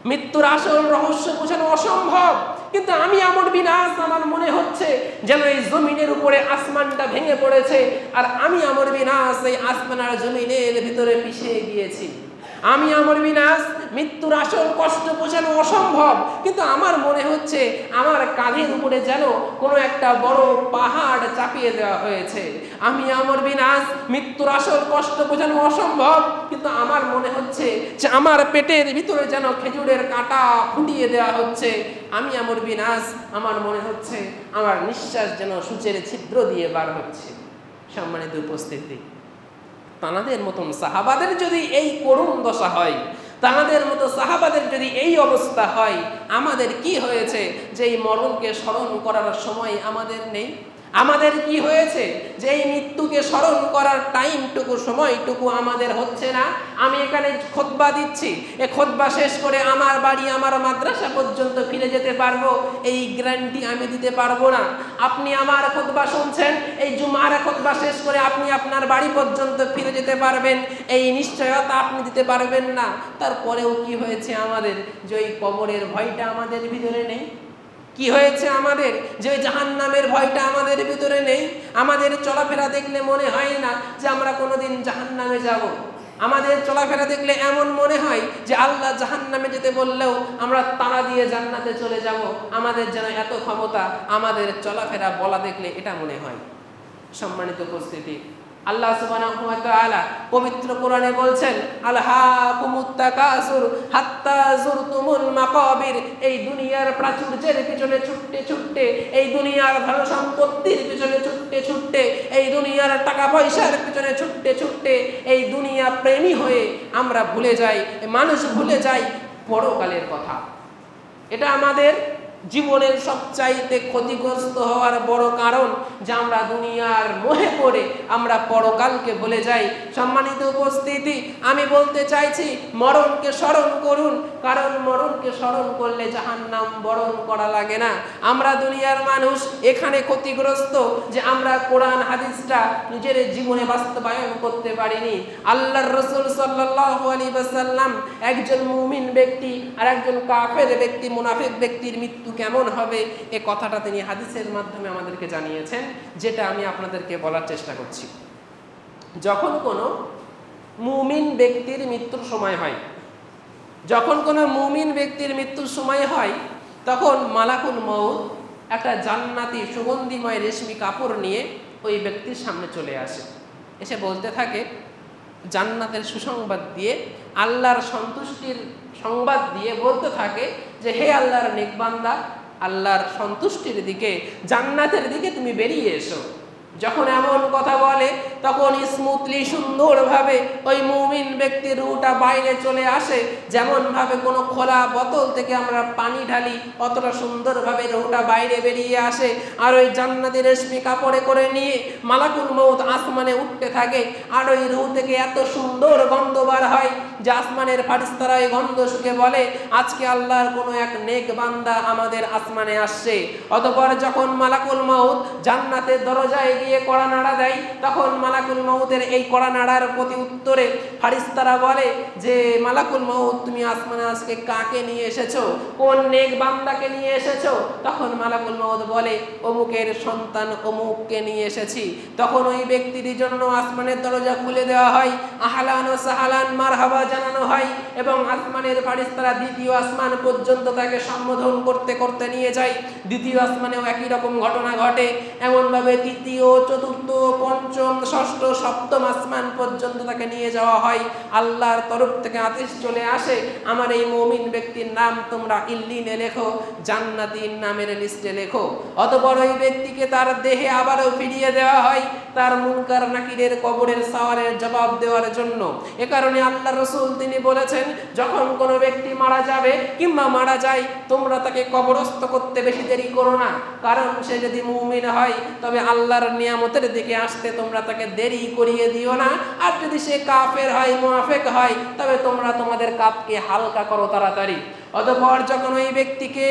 মৃত্যুর আসল রহস্য বোঝানো অসম্ভব, কিন্তু আমি আমর বিন আস, আমার মনে হচ্ছে যেন এই জমিনের উপরে আসমানটা ভেঙে পড়েছে, আর আমি আমর বিন আস এই আসমান আর জমিনের ভিতরে পিছিয়ে গিয়েছি। আমি আমর বিন আস, মৃত্যুর আসল কষ্ট বোঝানো অসম্ভব, কিন্তু আমার মনে হচ্ছে আমার কাঁধের উপরে যেন কোনো একটা বড় পাহাড় চাপিয়ে দেওয়া হয়েছে। আমি আমর বিন আস, মৃত্যুর আসল কষ্ট বোঝানো অসম্ভব, কিন্তু আমার মনে হচ্ছে যে আমার পেটের ভিতরে যেন খেজুরের কাঁটা ফুটিয়ে দেওয়া হচ্ছে। আমি আমর বিন আস, আমার মনে হচ্ছে আমার নিঃশ্বাস যেন সূচের ছিদ্র দিয়ে বার হচ্ছে। সম্মানিত উপস্থিতি, তাদের মতন সাহাবাদের যদি এই করুণ দশা হয়, তাদের মতো সাহাবাদের যদি এই অবস্থা হয়, আমাদের কি হয়েছে যে এই মরণকে স্মরণ করার সময় আমাদের নেই? আমাদের কি হয়েছে যে এই মৃত্যুকে স্মরণ করার টাইমটুকু, সময়টুকু আমাদের হচ্ছে না? আমি এখানে খুতবা দিচ্ছি, এই খুতবা শেষ করে আমার বাড়ি, আমার মাদ্রাসা পর্যন্ত ফিরে যেতে পারবো, এই গ্যারান্টি আমি দিতে পারবো না। আপনি আমার খুতবা শুনছেন, এই জুমার খুতবা শেষ করে আপনি আপনার বাড়ি পর্যন্ত ফিরে যেতে পারবেন, এই নিশ্চয়তা আপনি দিতে পারবেন না। তারপরেও কি হয়েছে আমাদের যে ওই কবরের ভয়টা আমাদের ভিতরে নেই? কি হয়েছে আমাদের যে ওই জাহান্নামের ভয়টা আমাদের ভিতরে নেই? আমাদের চলাফেরা দেখলে মনে হয় না যে আমরা কোনোদিন জাহান্নামে যাব। আমাদের চলাফেরা দেখলে এমন মনে হয় যে আল্লাহ জাহান্নামে যেতে বললেও আমরা তাড়া দিয়ে জান্নাতে চলে যাব। আমাদের যেন এত ক্ষমতা, আমাদের চলাফেরা বলা দেখলে এটা মনে হয়। সম্মানিত উপস্থিতি, আল্লাহ সুবহানাহু ওয়া তাআলা পবিত্র কোরআনে বলছেন, আলহাকুমুত তাকাসুর হাত্তা যুরতুমুল মাকাবির, এই দুনিয়ার প্রাচুর্যের পিছনে ছুটতে ছুটতে, এই দুনিয়ার ধন সম্পত্তির পিছনে ছুটতে ছুটতে, এই দুনিয়ার টাকা পয়সার পিছনে ছুটতে ছুটতে, এই দুনিয়া প্রেমী হয়ে আমরা ভুলে যাই, মানুষ ভুলে যায় পরকালের কথা। এটা আমাদের জীবনের সবচাইতে ক্ষতিগ্রস্ত হওয়ার বড় কারণ যে আমরা দুনিয়ার মোহে পড়ে আমরা পরকালকে ভুলে যাই। সম্মানিত উপস্থিতি, আমি বলতে চাইছি মরণকে স্মরণ করুন, কারণ মরণকে স্মরণ করলে জাহান্নাম বরণ করা লাগে না। আমরা দুনিয়ার মানুষ এখানে ক্ষতিগ্রস্ত যে আমরা কোরআন হাদিসটা নিজের জীবনে বাস্তবায়ন করতে পারিনি। আল্লাহর রাসূল সাল্লাল্লাহু আলাইহি ওয়াসাল্লাম একজন মুমিন ব্যক্তি আর একজন কাফের ব্যক্তি, মুনাফিক ব্যক্তির মৃত্যু কেমন হবে এ কথাটা তিনি হাদিসের মাধ্যমে আমাদেরকে জানিয়েছেন, যেটা আমি আপনাদেরকে বলার চেষ্টা করছি। যখন কোনো মুমিন ব্যক্তির মৃত্যুর সময় হয়, যখন কোনো মুমিন ব্যক্তির মৃত্যুর সময় হয়, তখন মালাকুল মউত একটা জান্নাতি সুগন্ধিময় রেশমি কাপড় নিয়ে ওই ব্যক্তির সামনে চলে আসে, এসে বলতে থাকে, জান্নাতের সুসংবাদ দিয়ে, আল্লাহর সন্তুষ্টির সংবাদ দিয়ে বলতে থাকে যে হে আল্লাহর নেক বান্দা, আল্লাহর সন্তুষ্টির দিকে, জান্নাতের দিকে তুমি বেরিয়ে এসো। যখন এমন কথা বলে তখন স্মুথলি সুন্দরভাবে ওই মুমিন ব্যক্তির রুহটা বাইরে চলে আসে। যেমনভাবে কোনো খোলা বোতল থেকে আমরা পানি ঢালি, অতটা সুন্দরভাবে রুহটা বাইরে বেরিয়ে আসে। আর ওই জান্নাতি রেশমি কাপড়ে করে নিয়ে মালাকুল মউত আসমানে উঠতে থাকে। আর ওই রুহ থেকে এত সুন্দর গন্ধ বার হয় যে আসমানের ফারিস্তারা ওই গন্ধ শুকে বলে আজকে আল্লাহর কোনো এক নেক বান্দা আমাদের আসমানে আসছে। অতঃপর যখন মালাকুল মউত জান্নাতের দরজায় গিয়ে কড়া নাড়া দেয়, তখন মালাকুল মউতের এই কড়া নাড়ার প্রতি উত্তরে ফারিস্তারা বলে যে মালাকুল মউত, তুমি আসমানে আজকে কাকে নিয়ে এসেছো, কোন নেক বান্দাকে নিয়ে এসেছো? তখন মালাকুল মউত বলে অমুকের সন্তান অমুককে নিয়ে এসেছি। তখন ওই ব্যক্তির জন্য আসমানের দরজা খুলে দেওয়া হয়, আহলান ও সাহালান মারহাবা জানানো হয় এবং আসমানের ফারিস্তারা দ্বিতীয় আসমান পর্যন্ত তাকে সম্বোধন করতে করতে নিয়ে যায়। দ্বিতীয় আসমানেও একই রকম ঘটনা ঘটে। এমনভাবে তৃতীয়, চতুর্থ, পঞ্চম, ষষ্ঠ, সপ্তম আসমান পর্যন্ত তাকে নিয়ে যাওয়া হয়। আল্লাহর তরফ থেকে আদেশ চলে আসে, আমার এই মুমিন ব্যক্তির নাম তোমরা ইল্লিনে লেখো, জান্নাতীর নামের লিস্টে লেখো। অতঃপর ওই ব্যক্তিকে তার দেহে আবারও ফিরিয়ে দেওয়া হয় তার মুনকার নাকিরের কবরের সওয়ালের জবাব দেওয়ার জন্য। এ কারণে আল্লাহ রাসূল তিনি বলেছেন, যখন কোনো ব্যক্তি মারা যাবে কিংবা মারা যায়, তোমরা তাকে কবরস্থ করতে বেশি দেরি করো না। কারণ সে যদি মুমিন হয় তবে আল্লাহর নিয়ামতের দিকে আসতে তোমরা তাকে দেরি করিয়ে দিও না। আর যদি সে কাফের হয়, মুনাফিক হয়, তবে তোমরা তোমাদের কাজকে হালকা করো তাড়াতাড়ি। অতঃপর যখন ওই ব্যক্তিকে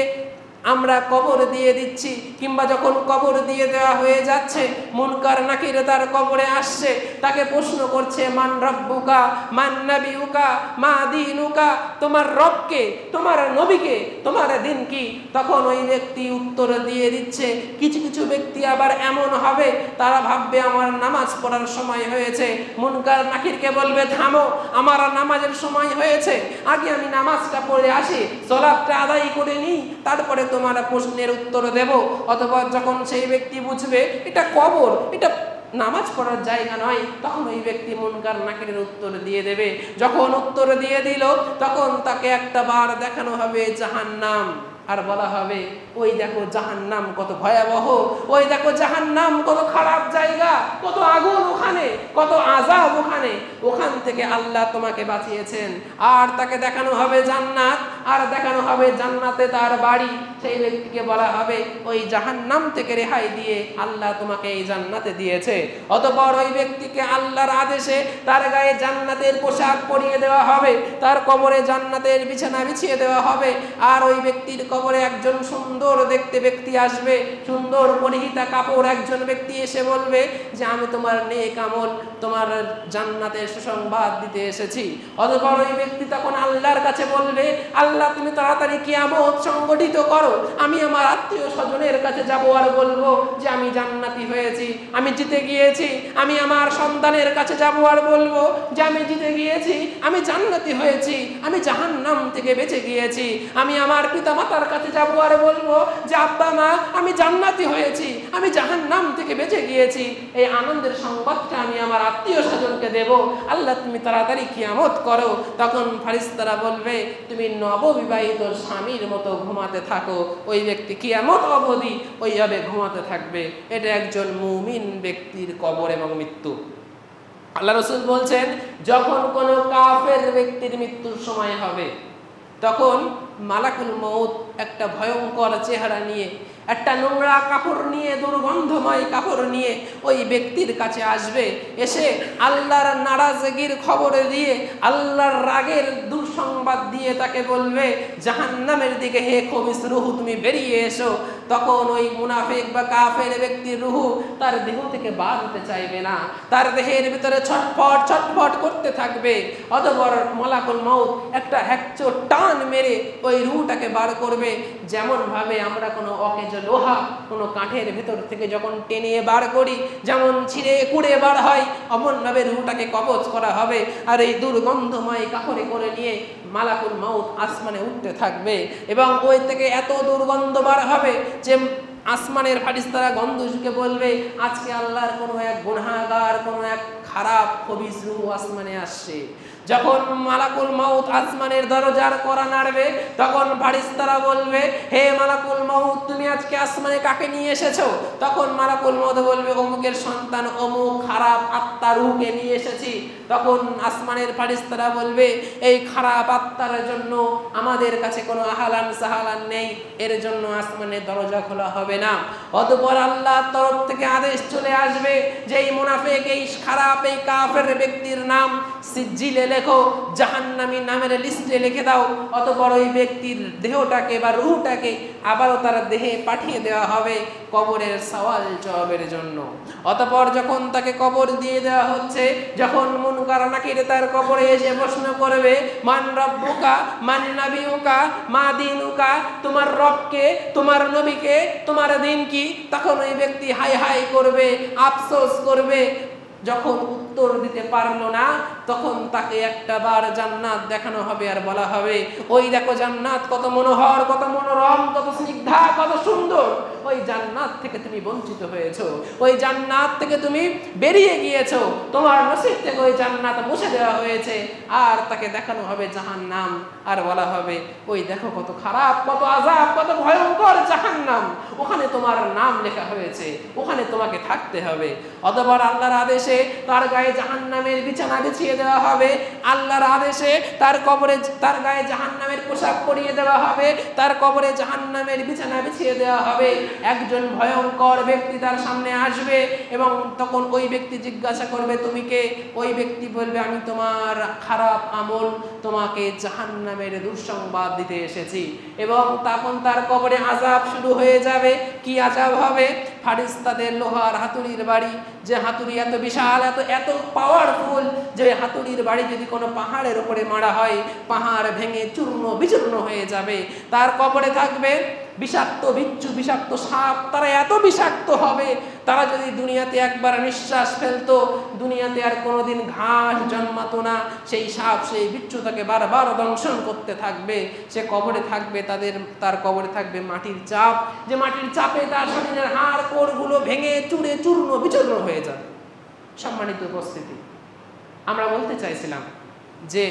আমরা কবর দিয়ে দিচ্ছি কিংবা যখন কবর দিয়ে দেওয়া হয়ে যাচ্ছে, মুনকার নাকির তার কবরে আসছে, তাকে প্রশ্ন করছে মান রব্বুকা, মান নবিউকা, মা দীনুকা, তোমার রবকে, তোমার নবীকে, তোমার দিন কি? তখন ওই ব্যক্তি উত্তর দিয়ে দিচ্ছে। কিছু কিছু ব্যক্তি আবার এমন হবে, তারা ভাববে আমার নামাজ পড়ার সময় হয়েছে। মুনকার নাকিরকে বলবে থামো, আমার নামাজের সময় হয়েছে, আগে আমি নামাজটা পড়ে আসি, সালাতটা আদায় করে নিই, তারপরে তোমার প্রশ্নের উত্তর দেব। অথবা যখন সেই ব্যক্তি বুঝবে এটা কবর, এটা নামাজ পড়ার জায়গা নয়, তখন ওই ব্যক্তি মুনকার নাকিরের উত্তর দিয়ে দেবে। যখন উত্তর দিয়ে দিল তখন তাকে একটা বার দেখানো হবে জাহান্নাম, আর বলা হবে ওই দেখো জাহান্নাম কত ভয়াবহ, ওই দেখো জাহান্নাম কত খারাপ জায়গা, কত আগুন ওখানে, কত আযাব ওখানে, ওখান থেকে আল্লাহ তোমাকে বাঁচিয়েছেন। আর তাকে দেখানো হবে জান্নাত, আর দেখানো হবে জান্নাতে তার বাড়ি। সেই ব্যক্তিকে বলা হবে ওই জাহান্নাম থেকে রেহাই দিয়ে আল্লাহ তোমাকে এই জান্নাতে দিয়েছে। অতঃপর ওই ব্যক্তিকে আল্লাহর আদেশে তার গায়ে জান্নাতের পোশাক পরিয়ে দেওয়া হবে, তার কবরে জান্নাতের বিছানা বিছিয়ে দেওয়া হবে। আর ওই ব্যক্তির কবরে একজন সুন্দর দেখতে ব্যক্তি আসবে, সুন্দর পরিহিতা কাপড় একজন ব্যক্তি এসে বলবে যে আমি তোমার নেক আমল, তোমার জান্নাতের সুসংবাদ দিতে এসেছি। অতঃপর ওই ব্যক্তি তখন আল্লাহর কাছে বলবে আল্লাহ তুমি তাড়াতাড়ি কিয়ামত সংগঠিত করো, আমি আমার আত্মীয় স্বজনের কাছে যাব আর বলবো যে আমি জান্নাতি হয়েছি, আমি জিতে গিয়েছি। আমি আমার সন্তানের কাছে যাব আর বলবো যে আমি জিতে গিয়েছি, আমি জান্নাতি হয়েছি, আমি জাহান্নাম থেকে বেঁচে গিয়েছি। আমি আমার পিতামাতার কাছে যাব আর বলবো যে আব্বা মা আমি জান্নাতি হয়েছি, আমি জাহান্নাম থেকে বেঁচে গিয়েছি। এই আনন্দের সংবাদটা আমি আমার আত্মীয় স্বজনকে দেব। আল্লাহ তুমি তাড়াতাড়ি কিয়ামত করো। তখন ফারিস্তারা বলবে তুমি নববিবাহিত স্বামীর মতো ঘুমাতে থাকো। ওই ব্যক্তি কিয়ামত অবধি ওইভাবে ঘুমাতে থাকবে। এটা একজন মুমিন ব্যক্তির কবর এবং মৃত্যু। আল্লাহ রাসূল বলছেন যখন কোনো কাফের ব্যক্তির মৃত্যুর সময় হবে তখন মালাকুল মউত একটা ভয়ঙ্কর চেহারা নিয়ে, একটা নোংরা কাপড় নিয়ে, দুর্গন্ধময় কাপড় নিয়ে ওই ব্যক্তির কাছে আসবে। এসে আল্লাহর নারাজগির খবর দিয়ে, আল্লাহর রাগের দুঃসংবাদ দিয়ে তাকে বলবে জাহান্নামের দিকে হে খবিস রূহ তুমি বেরিয়ে এসো। তখন ওই মুনাফিক বা কাফের ব্যক্তির রূহ তার দেহ থেকে বার হতে চাইবে না, তার দেহের ভিতরে ছটফট ছটফট করতে থাকবে। অতঃপর মালাকুল মউত একটা হ্যাকচো টান মেরে ওই রূহটাকে বার করবে। যেমন ভাবে আমরা কোনো অকেজ লোহা কোনো কাঠের ভেতর থেকে যখন টেনে বার করি, যেমন ছিঁড়ে কুড়ে বার হয়, অমনভাবে রূহটাকে কবজ করা হবে। আর এই দুর্গন্ধময় কাপড়ে করে নিয়ে মালাকুল মউত আসমানে উঠতে থাকবে এবং ওই থেকে এত দুর্গন্ধ বার হবে যে আসমানের ফারিস্তারা গন্ধ শুকে বলবে আজকে আল্লাহর কোনো এক গুনাহগার, কোনো এক খারাপ খবিস রূহ আসমানে আসছে। যখন মালাকুল মাউত আসমানের দরজার কড়া নাড়বে, তখন ফারিস্তারা বলবে, হে মালাকুল মাউত, তুমি আজকে আসমানে কাকে নিয়ে এসেছো? তখন মালাকুল মাউত বলবে, অমুকের সন্তান অমুক খারাপ আত্মার রূহকে নিয়ে এসেছি। তখন আসমানের ফারিস্তারা বলবে, এই খারাপ আত্মার জন্য আমাদের কাছে কোনো আহালান সাহালান নেই, এর জন্য আসমানের দরজা খোলা হবে না। অতঃপর আল্লাহর তরফ থেকে আদেশ চলে আসবে যে এই মুনাফিক, এই খারাপ, এই কাফের ব্যক্তির নাম সিজ্জিলে লেখো, জাহান্নামী নামের লিস্টে লিখে দাও। অতঃপর ওই ব্যক্তির দেহটাকে বা রূহটাকে আবারও তার দেহে পাঠিয়ে দেওয়া হবে কবরের সওয়াল জবাবের জন্য। অতঃপর যখন তাকে কবর দিয়ে দেওয়া হচ্ছে, যখন মুনকার নাকির তার কবরে এসে প্রশ্ন করবে, মান রব্বুকা মান নাবিয়ুকা মা দীনুকা, তোমার রবকে, তোমার নবীকে, তোমার দিন কি? তখন ওই ব্যক্তি হাই হাই করবে, আফসোস করবে। যখন উত্তর দিতে পারলো না, তখন তাকে একটা বার জান্নাত দেখানো হবে আর বলা হবে, ওই দেখো জান্নাত কত মনোহর, কত মনোরম, কত স্নিগ্ধা, কত সুন্দর। ওই জান্নাত থেকে তুমি বঞ্চিত হয়েছো, ওই জান্নাত থেকে তুমি বেরিয়ে গিয়েছো, তোমার নসিব থেকে ওই জান্নাত মুছে দেওয়া হয়েছে। আর তাকে দেখানো হবে জাহান্নাম, আর বলা হবে, ওই দেখো কত খারাপ, কত আযাব, কত ভয়ঙ্কর জাহান্নাম, ওখানে তোমার নাম লেখা হয়েছে, ওখানে তোমাকে থাকতে হবে। অতঃপর আল্লাহর আদেশে তার গায়ে জাহান্নামের বিছানা বিছিয়ে দেওয়া হবে। আল্লাহর আদেশে তার কবরে, তার গায়ে জাহান্নামের পোশাক পরিয়ে দেওয়া হবে, তার কবরে জাহান্নামের বিছানা বিছিয়ে দেওয়া হবে। একজন ভয়ঙ্কর ব্যক্তি তার সামনে আসবে এবং তখন ওই ব্যক্তি জিজ্ঞাসা করবে, তুমি কে? ওই ব্যক্তি বলবে, আমি তোমার খারাপ আমল, তোমাকে জাহান্নামের দুঃসংবাদ দিতে এসেছি। এবং তখন তার কবরে আযাব শুরু হয়ে যাবে। কি আযাব হবে? ফারিস্তাদের লোহার হাতুড়ির বাড়ি, যে হাতুড়ি এত বিশাল, এত এত পাওয়ারফুল, যে হাতুড়ির বাড়ি যদি কোনো পাহাড়ের উপরে মারা হয়, পাহাড় ভেঙে চূর্ণ বিচূর্ণ হয়ে যাবে। তার কবরে থাকবে বিষাক্ত বিচ্ছু, বিষাক্ত সাপ, তারা এত বিষাক্ত হবে, তারা যদি দুনিয়াতে একবার নিঃশ্বাস ফেলতো, দুনিয়াতে আর কোনোদিন ঘাস জন্মাতো না। সেই সাপ, সেই বিচ্ছু তাকে বারবার দংশন করতে থাকবে। সে কবরে থাকবে, তার কবরে থাকবে মাটির চাপ, যে মাটির চাপে তার শরীরের হাড় কোড়গুলো ভেঙে চুরে চূর্ণ বিচূর্ণ হয়ে যাবে। সম্মানিত উপস্থিতি, আমরা বলতে চাইছিলাম যে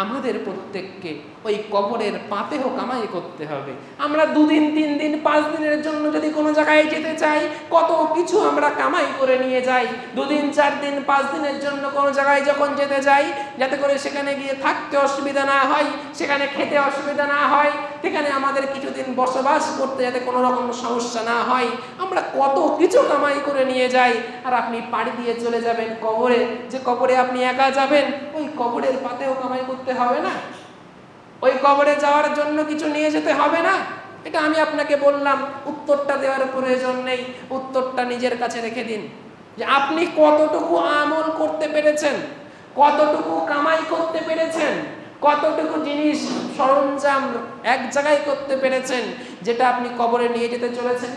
আমাদের প্রত্যেককে ওই কবরের পাতেও কামাই করতে হবে। আমরা 2 দিন 3 দিন 5 দিনের জন্য যদি কোনো জায়গায় যেতে চাই, কত কিছু আমরা কামাই করে নিয়ে যাই। 2 দিন 4 দিন 5 দিনের জন্য কোনো জায়গায় যখন যেতে যাই, যাতে করে সেখানে গিয়ে থাকতে অসুবিধা না হয়, সেখানে খেতে অসুবিধা না হয়, সেখানে আমাদের কিছুদিন বসবাস করতে যাতে কোনো রকম সমস্যা না হয়, আমরা কত কিছু কামাই করে নিয়ে যাই। আর আপনি পাড়ি দিয়ে চলে যাবেন কবরে, যে কবরে আপনি একা যাবেন, ওই কবরের পাতেও কামাই করতে হবে না? ওই কবরে যাওয়ার জন্য কিছু নিয়ে যেতে হবে না? এটা আমি আপনাকে বললাম, উত্তরটা দেওয়ার প্রয়োজন নেই, উত্তরটা নিজের কাছে রেখে দিন, যে আপনি কতটুকু আমল করতে পেরেছেন, কতটুকু কামাই করতে পেরেছেন, কতটুকু জিনিস সরঞ্জাম এক জায়গায় করতে পেরেছেন, যেটা আপনি কবরে নিয়ে যেতে চলেছেন।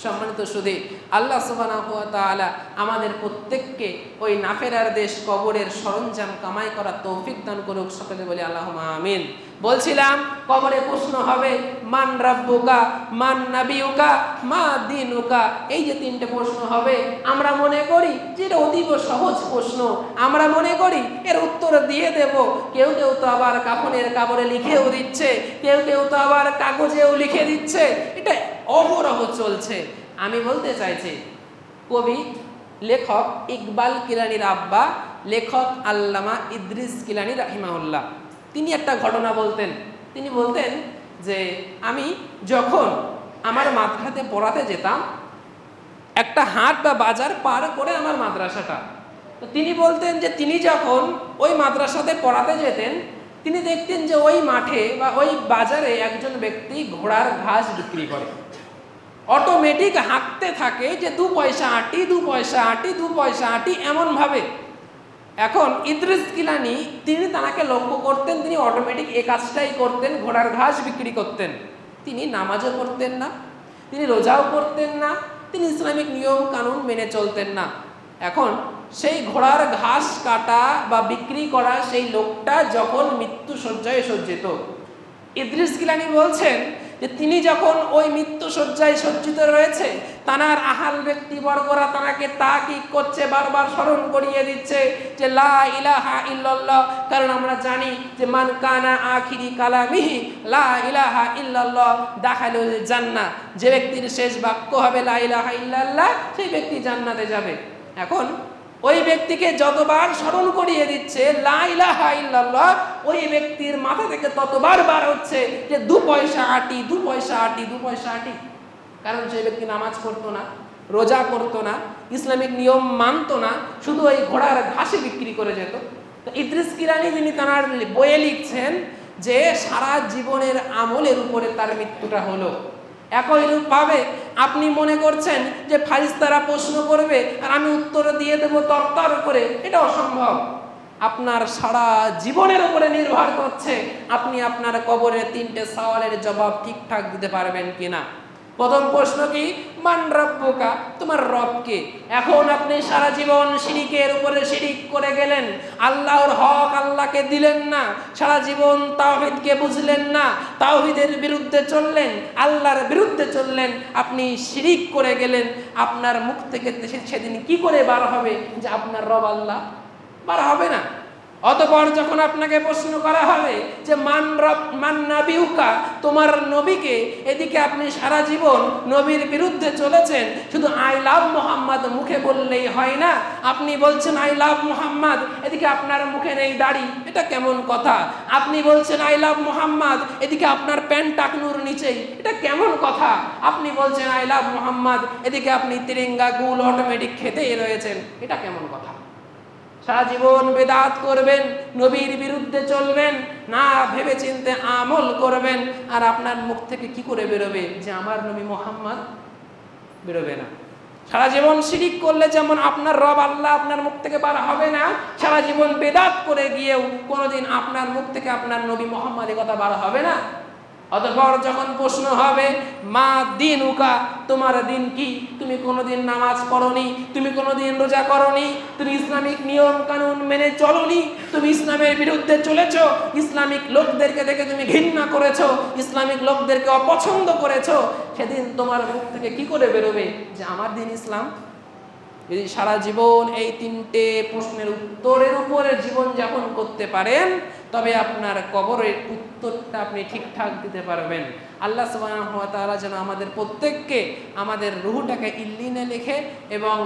সম্মানিত সুধী, আল্লাহ সুবহানাহু ওয়া তাআলা আমাদের প্রত্যেককে ওই নাফেরার দেশ কবরের সরঞ্জাম কামাই করার তৌফিক দান করুক। সকলে বলি আল্লাহুম্মা আমিন। বলছিলাম কবরে প্রশ্ন হবে, মান রাব্বুকা মান নাবিয়ুকা মা দীনুকা। এই যে 3টে প্রশ্ন হবে, আমরা মনে করি যে এটা অতীব সহজ প্রশ্ন, আমরা মনে করি এর উত্তর দিয়ে দেব। কেউ কেউ তো আবার কাফনের কাপড়ে লিখেও দিচ্ছে, কেউ কেউ তো আবার কাগজেও লিখে দিচ্ছে, এটা অহরহ চলছে। আমি বলতে চাইছি, কবি লেখক ইকবাল কিলানির আব্বা লেখক আল্লামা ইদ্রিস কিলানি রাহিমাহুল্লাহ, তিনি একটা ঘটনা বলতেন। তিনি বলতেন যে আমি যখন আমার মাদ্রাসাতে পড়াতে যেতাম, একটা হাট বা বাজার পার করে আমার মাদ্রাসাটা, তো তিনি বলতেন যে তিনি যখন ওই মাদ্রাসাতে পড়াতে যেতেন, তিনি দেখতেন যে ওই মাঠে বা ওই বাজারে একজন ব্যক্তি ঘোড়ার ঘাস বিক্রি করে, অটোমেটিক হাঁকতে থাকে যে 2 পয়সা আটি, 2 পয়সা আটি, 2 পয়সা আটি, এমনভাবে। এখন ইদ্রিস কিলানি তিনি তাকে লক্ষ্য করতেন, তিনি অটোমেটিক এই কাজটাই করতেন, ঘোড়ার ঘাস বিক্রি করতেন। তিনি নামাজও পড়তেন না, তিনি রোজাও করতেন না, তিনি ইসলামিক নিয়ম কানুন মেনে চলতেন না। এখন সেই ঘোড়ার ঘাস কাটা বা বিক্রি করা সেই লোকটা যখন মৃত্যু শয্যায় সজ্জিত, ইদ্রিস কিলানি বলছেন যে তিনি যখন ওই মৃত্যু শয্যায় সজ্জিত রয়েছে, তানার আহাল ব্যক্তিবর্গরা তানাকে তাকিদ করছে, বারবার স্মরণ করিয়ে দিচ্ছে যে লা ইলাহা ইল্লাল্লাহ। কারণ আমরা জানি যে মান কানা আখিরি কালামিহি লা ইলাহা ইল্লাল্লাহ দাখালুল জান্নাহ, যে ব্যক্তির শেষ বাক্য হবে লা ইলাহা ইল্লাল্লাহ, সেই ব্যক্তি জান্নাতে যাবে। এখন ওই ব্যক্তিকে যতবার স্মরণ করিয়ে দিচ্ছে লা ইলাহা ইল্লাল্লাহ, ওই ব্যক্তির মাথা থেকে ততবার বার হচ্ছে যে 2 পয়সা আটি, 2 পয়সা আটি, 2 পয়সা আটি। কারণ সেই ব্যক্তি নামাজ পড়তো না, রোজা করতো না, ইসলামিক নিয়ম মানতো না, শুধু ওই ঘোড়ার ঘাসে বিক্রি করে যেত। তো ইদ্রিস কিরানি যিনি তার বইয়ে লিখছেন যে সারা জীবনের আমলের উপরে তার মৃত্যুটা হলো। একই রূপ ভাবে আপনি মনে করছেন যে ফারিস্তারা প্রশ্ন করবে আর আমি উত্তর দিয়ে দেবো তরতর করে, এটা অসম্ভব। আপনার সারা জীবনের উপরে নির্ভর করছে আপনি আপনার কবরে 3টে সওয়ালের জবাব ঠিকঠাক দিতে পারবেন কিনা। প্রথম প্রশ্ন কি? মান রব্বুকা, তোমার রব কে? এখন আপনি সারা জীবন শিরিকের উপরে শিরিক করে গেলেন, আল্লাহর হক আল্লাহকে দিলেন না, সারা জীবন তাওহীদকে বুঝলেন না, তাওহীদের বিরুদ্ধে চললেন, আল্লাহর বিরুদ্ধে চললেন, আপনি শিরিক করে গেলেন। আপনার মুখ থেকে সেদিন কি করে বার হবে যে আপনার রব আল্লাহ? বার হবে না। অতঃপর যখন আপনাকে প্রশ্ন করা হবে যে মান নাবিউকা, তোমার নবীকে, এদিকে আপনি সারা জীবন নবীর বিরুদ্ধে চলেছেন, শুধু আই লাভ মোহাম্মদ মুখে বললেই হয় না, আপনি বলছেন আই লাভ মোহাম্মদ, এদিকে আপনার মুখে নেই দাড়ি, এটা কেমন কথা? আপনি বলছেন আই লাভ মোহাম্মদ, এদিকে আপনার প্যান্ট টাকনুর নিচেই, এটা কেমন কথা? আপনি বলছেন আই লাভ মোহাম্মদ, এদিকে আপনি তিরঙ্গা গুল অটোমেটিক খেতেই রয়েছেন, এটা কেমন কথা? সারা জীবন বেদাত করবেন, নবীর বিরুদ্ধে চলবেন, না ভেবে চিন্তে আমল করবেন, আর আপনার মুখ থেকে কি করে বেরোবে যে আমার নবী মুহাম্মদ? বেরোবে না। সারা জীবন শিরিক করলে যেমন আপনার রব আল্লাহ আপনার মুখ থেকে বার হবে না, সারা জীবন বেদাত করে গিয়েও কোনোদিন আপনার মুখ থেকে আপনার নবী মুহাম্মদের কথা বার হবে না। অতঃপর যখন প্রশ্ন হবে মা দিনুকা, তোমার দিন কি? তুমি কোনোদিন নামাজ পড়নি, তুমি কোনোদিন রোজা করনি, তুমি ইসলামিক নিয়ম কানুন মেনে চলনি, তুমি ইসলামের বিরুদ্ধে চলেছো, ইসলামিক লোকদেরকে দেখে তুমি ঘৃণা করেছো, ইসলামিক লোকদেরকে অপছন্দ করেছো, সেদিন তোমার মুখ থেকে কি করে বেরোবে যে আমার দিন ইসলাম? যদি সারা জীবন এই 3টে প্রশ্নের উত্তরের উপরে জীবন যাপন করতে পারেন, তবে আপনার কবরের উত্তরটা আপনি ঠিকঠাক দিতে পারবেন। আল্লাহ সুবহানাহু ওয়া তাআলা যেন আমাদের প্রত্যেককে আমাদের রুহটাকে ইল্লিনে লিখে এবং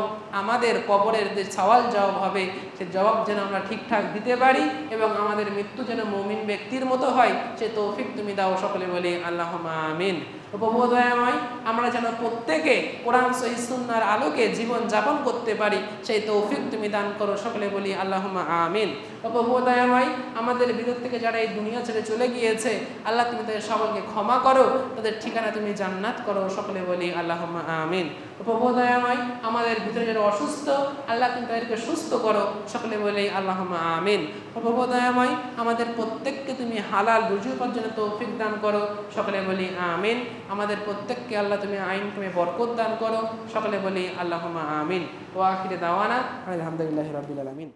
আমাদের কবরের যে সওয়াল জবাব হবে সে জবাব যেন আমরা ঠিকঠাক দিতে পারি এবং আমাদের মৃত্যু যেন মুমিন ব্যক্তির মতো হয়, সে তৌফিক তুমি দাও। সকলে বলি আল্লাহুম্মা আমিন। উপবোধময় আমরা যেন প্রত্যেকে কোরআন সহিহ সুন্নাহর আলোকে জীবন যাপন করতে পারি, সেই তৌফিক তুমি দান করো। সকলে বলি আল্লাহুম্মা আমিন। উপবোধময় আমাদের ভিতর থেকে যারা এই দুনিয়া ছেড়ে চলে গিয়েছে, আল্লাহ তুমি তাদের সকলকে ক্ষমা করো, তাদের ঠিকানা তুমি জান্নাত করো। সকলে বলি আল্লাহুম্মা আমিন। উপবোধময় আমাদের ভিতরে যারা অসুস্থ, আল্লাহ তুমি তাদেরকে সুস্থ করো। সকলে বলি আল্লাহুম্মা আমিন। উপবোধময় আমাদের প্রত্যেককে তুমি হালাল রুজি উপার্জনের তৌফিক দান করো। সকলে বলি আমিন। আমাদের প্রত্যেককে আল্লাহ তুমি আইন তুমি বরকত দান করো। সকলে বলি আল্লাহুম্মা আমিন। ওয়া আখিরি দাওয়ানা আলহামদুলিল্লাহি রাব্বিল আলামিন।